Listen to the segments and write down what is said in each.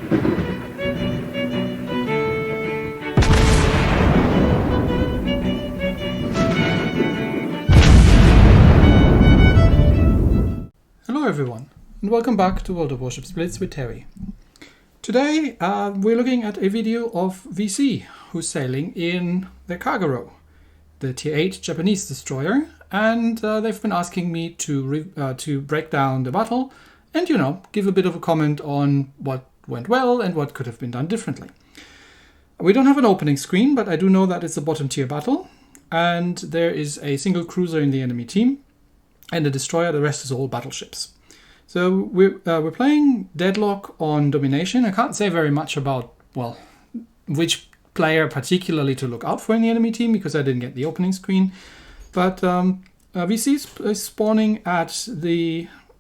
Hello everyone, and welcome back to World of Warships Blitz with Terry. Today we're looking at a video of VC, who's sailing in the Kagero, the Tier 8 Japanese destroyer, and they've been asking me to break down the battle and, you know, give a bit of a comment on what went well and what could have been done differently. We don't have an opening screen, but I do know that it's a bottom tier battle, and there is a single cruiser in the enemy team and a destroyer. The rest is all battleships. So we're playing Deadlock on Domination. I can't say very much about, well, which player particularly to look out for in the enemy team because I didn't get the opening screen. But VC is spawning at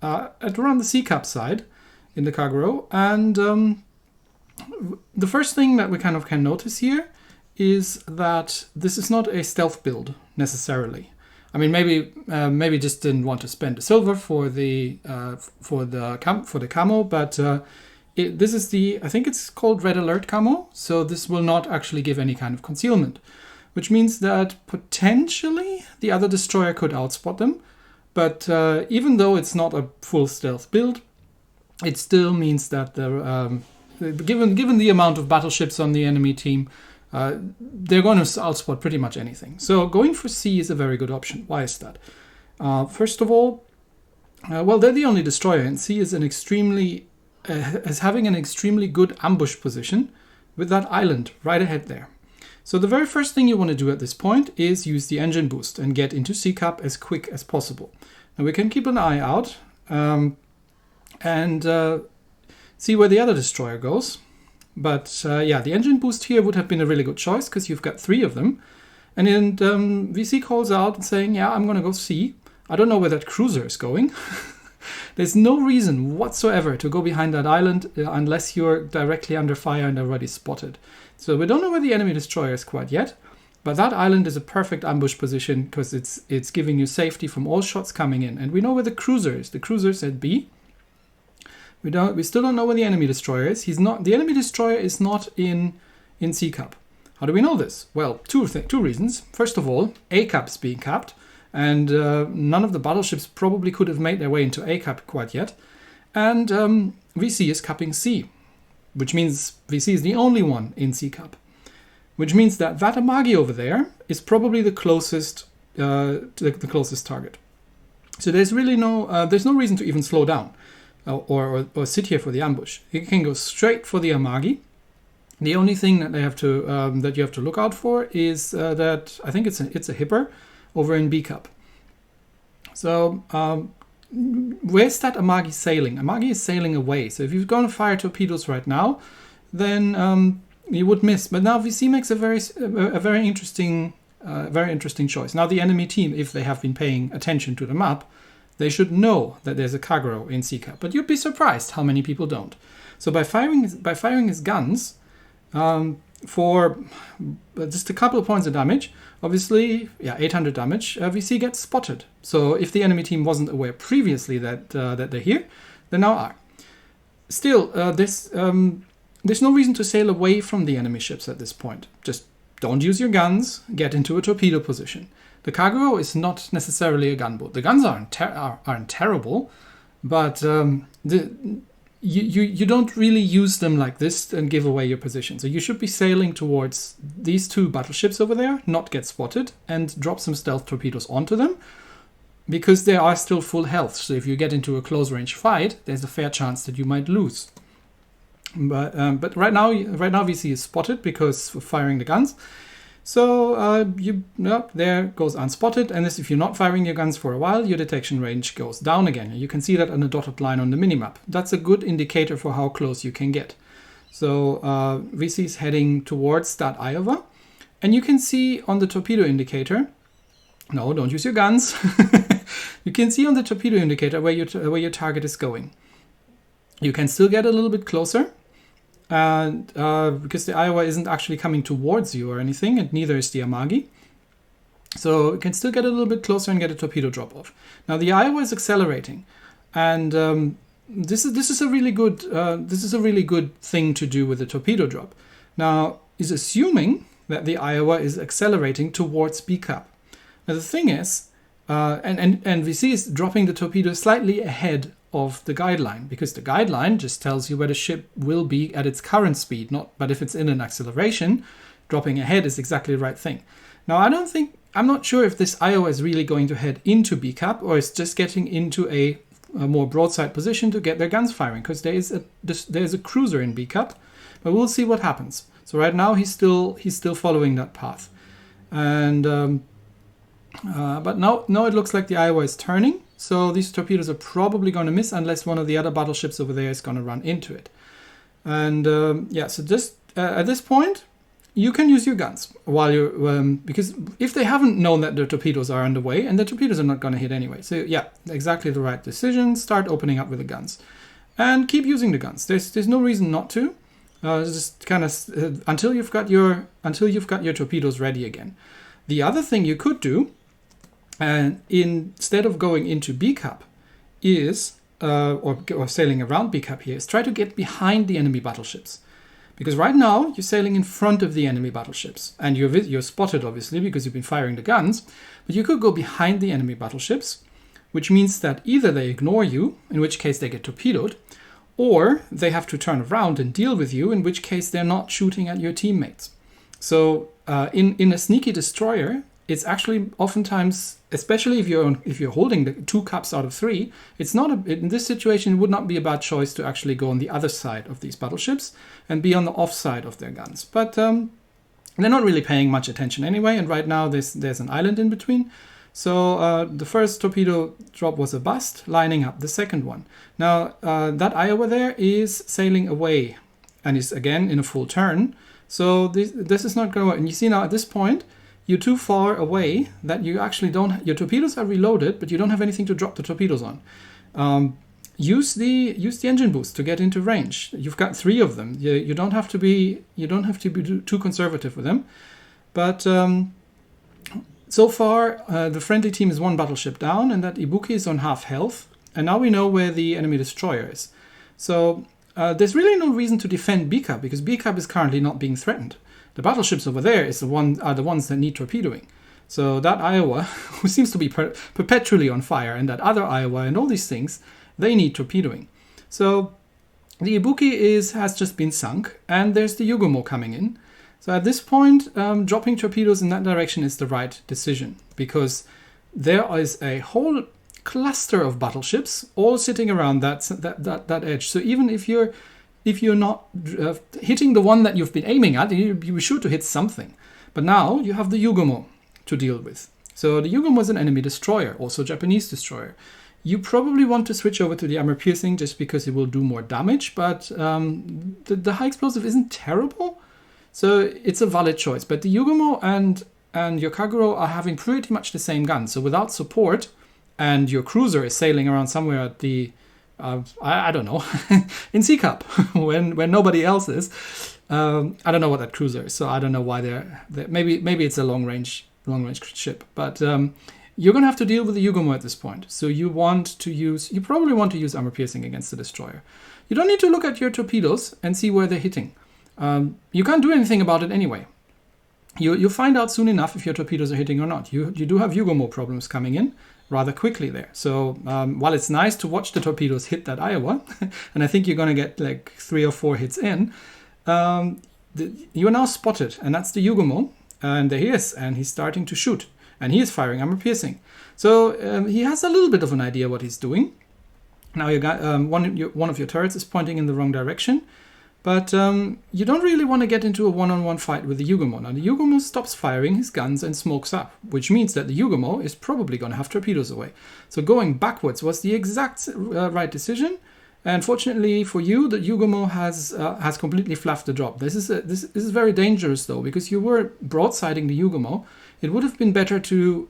around the C Cup side in the Kagero, and the first thing that we kind of can notice here is that this is not a stealth build necessarily. I mean, maybe just didn't want to spend the silver for the camo, but this is I think it's called Red Alert camo, so this will not actually give any kind of concealment, which means that potentially the other destroyer could outspot them. But even though it's not a full stealth build, it still means that given the amount of battleships on the enemy team, they're going to outspot pretty much anything. So going for C is a very good option. Why is that? First of all, well, they're the only destroyer, and C is having an extremely good ambush position with that island right ahead there. So the very first thing you want to do at this point is use the engine boost and get into C Cup as quick as possible. Now we can keep an eye out and see where the other destroyer goes. But yeah, the engine boost here would have been a really good choice because you've got 3 of them. And then VC calls out and saying, yeah, I'm going to go C. I don't know where that cruiser is going. There's no reason whatsoever to go behind that island unless you're directly under fire and already spotted. So we don't know where the enemy destroyer is quite yet. But that island is a perfect ambush position because it's giving you safety from all shots coming in. And we know where the cruiser is. The cruiser's at B. We still don't know where the enemy destroyer is. The enemy destroyer is not in C Cup. How do we know this? Well, two reasons. First of all, A Cup is being capped, and none of the battleships probably could have made their way into A Cup quite yet. And VC is capping C, which means VC is the only one in C Cup, which means that Vatamagi over there is probably the closest target. So there's really no reason to even slow down. Or sit here for the ambush. You can go straight for the Amagi. The only thing that you have to look out for is that I think it's a hipper over in B Cup. So where's that Amagi sailing? Amagi is sailing away. So if you're going to fire torpedoes right now, then you would miss. But now VC makes a very interesting choice. Now the enemy team, if they have been paying attention to the map, they should know that there's a Kagero in C Cup, but you'd be surprised how many people don't. So by firing his guns for just a couple of points of damage, obviously, yeah, 800 damage, VC gets spotted. So if the enemy team wasn't aware previously that they're here, they now are. Still, there's no reason to sail away from the enemy ships at this point. Just don't use your guns, get into a torpedo position. The Kagero is not necessarily a gunboat. The guns aren't terrible, but you don't really use them like this and give away your position. So you should be sailing towards these 2 battleships over there, not get spotted, and drop some stealth torpedoes onto them, because they are still full health. So if you get into a close range fight, there's a fair chance that you might lose. But right now VC is spotted because of firing the guns. So there goes unspotted, and if you're not firing your guns for a while, your detection range goes down again. You can see that on the dotted line on the minimap. That's a good indicator for how close you can get. So VC is heading towards that Iowa, and you can see on the torpedo indicator. No, don't use your guns. You can see on the torpedo indicator where your target is going. You can still get a little bit closer. And because the Iowa isn't actually coming towards you or anything, and neither is the Amagi. So you can still get a little bit closer and get a torpedo drop off. Now the Iowa is accelerating, and this is a really good thing to do with the torpedo drop. Now, is assuming that the Iowa is accelerating towards B Cup. Now the thing is, and VC is dropping the torpedo slightly ahead of the guideline, because the guideline just tells you where the ship will be at its current speed, but if it's in an acceleration, dropping ahead is exactly the right thing. Now I'm not sure if this Iowa is really going to head into B Cup or it's just getting into a more broadside position to get their guns firing, because there's a cruiser in B Cup, but we'll see what happens. So right now he's still following that path, and but now it looks like the Iowa is turning. So these torpedoes are probably going to miss unless one of the other battleships over there is going to run into it. And so just at this point, you can use your guns while you're because if they haven't known that their torpedoes are underway, and the torpedoes are not going to hit anyway. So yeah, exactly the right decision. Start opening up with the guns, and keep using the guns. There's no reason not to. Just kind of until you've got your torpedoes ready again. The other thing you could do, and instead of going into B Cup, is or sailing around B Cup here, is try to get behind the enemy battleships. Because right now you're sailing in front of the enemy battleships, and you're spotted obviously because you've been firing the guns. But you could go behind the enemy battleships, which means that either they ignore you, in which case they get torpedoed, or they have to turn around and deal with you, in which case they're not shooting at your teammates. So in a sneaky destroyer, it's actually oftentimes, especially if you're holding the 2 cups out of 3, it's not in this situation it would not be a bad choice to actually go on the other side of these battleships and be on the off side of their guns. But they're not really paying much attention anyway, and right now there's an island in between. So the first torpedo drop was a bust, lining up the second one. Now that Iowa there is sailing away and is again in a full turn. So this is not going to, and you see now at this point, you're too far away that you actually your torpedoes are reloaded, but you don't have anything to drop the torpedoes on. Use the engine boost to get into range. You've got 3 of them. You don't have to be too conservative with them. But so far, the friendly team is 1 battleship down, and that Ibuki is on half health. And now we know where the enemy destroyer is. So there's really no reason to defend B Cup, because B Cup is currently not being threatened. The battleships over there are the ones that need torpedoing. So that Iowa, who seems to be perpetually on fire, and that other Iowa and all these things, they need torpedoing. So the Ibuki has just been sunk, and there's the Yugumo coming in. So at this point, dropping torpedoes in that direction is the right decision, because there is a whole cluster of battleships all sitting around that edge. So even if you're not hitting the one that you've been aiming at, you'll be sure to hit something. But now you have the Yugumo to deal with. So the Yugumo is an enemy destroyer, also a Japanese destroyer. You probably want to switch over to the armor piercing just because it will do more damage, but the high explosive isn't terrible. So it's a valid choice. But the Yugumo and your Kagero are having pretty much the same gun. So without support, and your cruiser is sailing around somewhere at the I don't know, in C Cup when nobody else is. I don't know what that cruiser is, so I don't know why they're maybe it's a long range ship. But you're gonna have to deal with the Yugumo at this point. So you probably want to use armor piercing against the destroyer. You don't need to look at your torpedoes and see where they're hitting. You can't do anything about it anyway. You'll find out soon enough if your torpedoes are hitting or not. You do have Yugumo problems coming in rather quickly there. So while it's nice to watch the torpedoes hit that Iowa, and I think you're going to get like 3 or 4 hits in, you are now spotted, and that's the Yugumo, and there he is, and he's starting to shoot, and he is firing armor piercing. So he has a little bit of an idea what he's doing. Now you got one of your turrets is pointing in the wrong direction, but you don't really want to get into a one-on-one fight with the Yugumo. Now the Yugumo stops firing his guns and smokes up, which means that the Yugumo is probably going to have torpedoes away. So going backwards was the exact right decision. And fortunately for you, the Yugumo has completely fluffed the drop. This is very dangerous though, because you were broadsiding the Yugumo. It would have been better to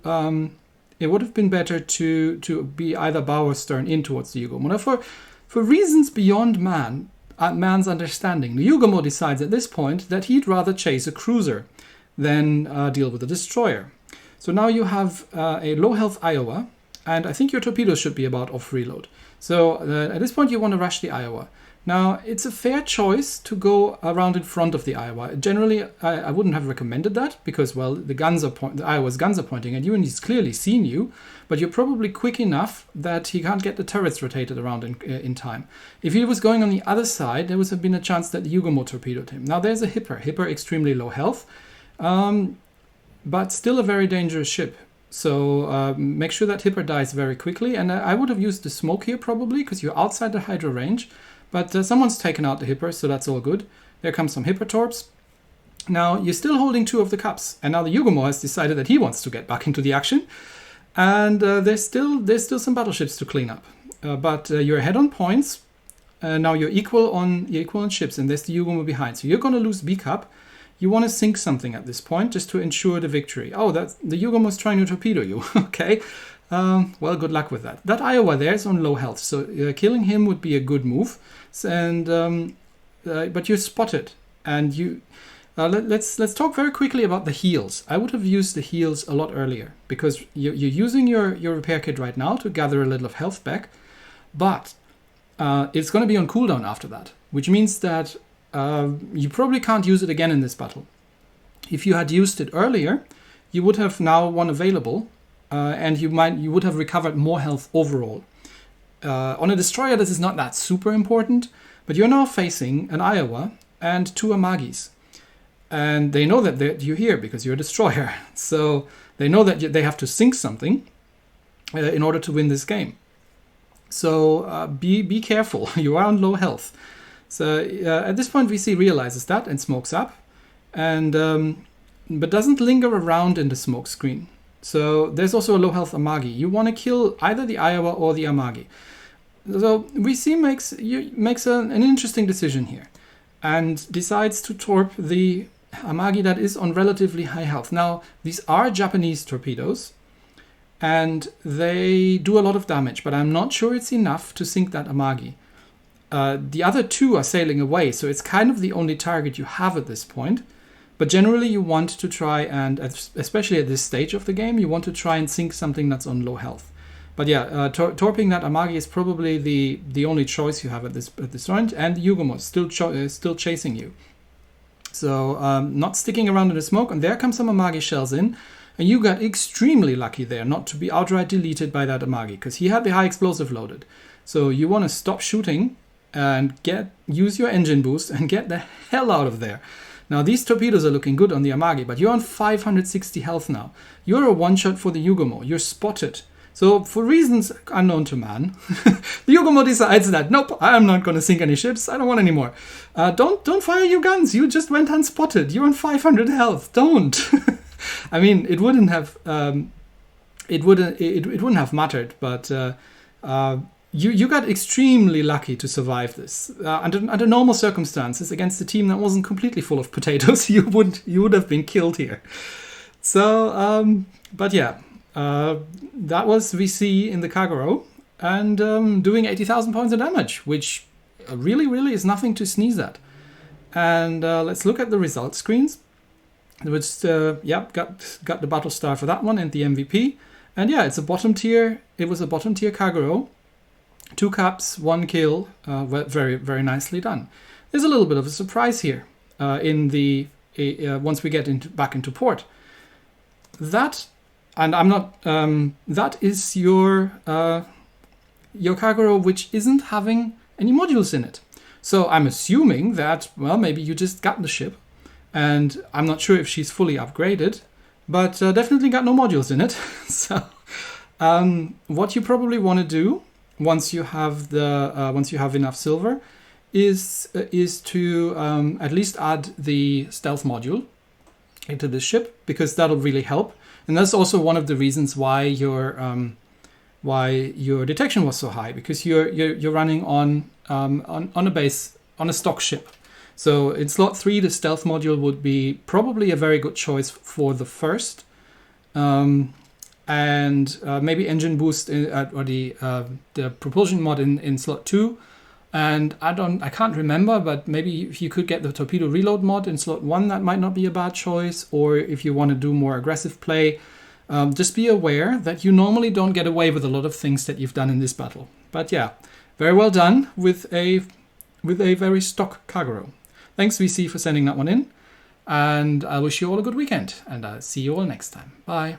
be either bow or stern in towards the Yugumo. Now for reasons beyond man's understanding, the Yugumo decides at this point that he'd rather chase a cruiser than deal with a destroyer. So now you have a low health Iowa, and I think your torpedoes should be about off reload. So at this point, you want to rush the Iowa. Now, it's a fair choice to go around in front of the Iowa. Generally, I wouldn't have recommended that because, well, the Iowa's guns are pointing at you and he's clearly seen you, but you're probably quick enough that he can't get the turrets rotated around in time. If he was going on the other side, there would have been a chance that the Yugomo torpedoed him. Now, there's a Hipper. Hipper, extremely low health, but still a very dangerous ship. So make sure that Hipper dies very quickly. And I would have used the smoke here probably because you're outside the hydro range. But someone's taken out the Hipper, so that's all good. There comes some Hipper torps. Now, you're still holding 2 of the cups. And now the Yugomo has decided that he wants to get back into the action. And there's still some battleships to clean up. But you're ahead on points. Now you're equal on ships, and there's the Yugomo behind. So you're going to lose B cup. You want to sink something at this point just to ensure the victory. Oh, the Yugomo's trying to torpedo you. Okay. Well, good luck with that. That Iowa there is on low health, so killing him would be a good move. And but you're spotted, and you let's talk very quickly about the heals. I would have used the heals a lot earlier because you're using your repair kit right now to gather a little of health back, but it's going to be on cooldown after that, which means that you probably can't use it again in this battle. If you had used it earlier, you would have now one available. And you would have recovered more health overall. On a destroyer, this is not that super important, but you're now facing an Iowa and 2 Amagis. And they know that you're here because you're a destroyer. So they know that they have to sink something in order to win this game. So be careful. You are on low health. So at this point, VC realizes that and smokes up, and but doesn't linger around in the smoke screen. So there's also a low health Amagi. You want to kill either the Iowa or the Amagi. So VC makes an interesting decision here and decides to torp the Amagi that is on relatively high health. Now, these are Japanese torpedoes and they do a lot of damage, but I'm not sure it's enough to sink that Amagi. The other 2 are sailing away, so it's kind of the only target you have at this point. But generally, you want to try and, especially at this stage of the game, you want to try and sink something that's on low health. But yeah, torping that Amagi is probably the only choice you have at this point, and the Yugomo is still chasing you. So not sticking around in the smoke, and there come some Amagi shells in, and you got extremely lucky there not to be outright deleted by that Amagi, because he had the high explosive loaded. So you want to stop shooting and use your engine boost and get the hell out of there. Now, these torpedoes are looking good on the Amagi, but you're on 560 health now. You're a one-shot for the Yugomo. You're spotted. So, for reasons unknown to man, the Yugomo decides that, nope, I'm not going to sink any ships. I don't want any more. Don't fire your guns. You just went unspotted. You're on 500 health. Don't. I mean, it wouldn't have mattered, but you got extremely lucky to survive this. Under normal circumstances, against a team that wasn't completely full of potatoes, you would have been killed here. So, but yeah, that was VC in the Kagero, and doing 80,000 points of damage, which really is nothing to sneeze at. And let's look at the results screens. Which got the battle star for that one and the MVP. And yeah, it's a bottom tier. It was a bottom tier Kagero. 2 caps, 1 kill, very nicely done. There's a little bit of a surprise here in the once we get back into port. That, and I'm not. That is your Kagero, which isn't having any modules in it. So I'm assuming that, well, maybe you just got the ship, and I'm not sure if she's fully upgraded, but definitely got no modules in it. So what you probably want to do once you have enough silver is to at least add the stealth module into the ship, because that'll really help. And that's also one of the reasons why your detection was so high, because you're running on a stock ship. So in slot 3, the stealth module would be probably a very good choice for the first. And maybe engine boost or the propulsion mod in slot 2, and I can't remember, but maybe if you could get the torpedo reload mod in slot 1, that might not be a bad choice. Or if you want to do more aggressive play, just be aware that you normally don't get away with a lot of things that you've done in this battle. But yeah, very well done with a very stock Kagero. Thanks, VC, for sending that one in. And I wish you all a good weekend. And I'll see you all next time. Bye.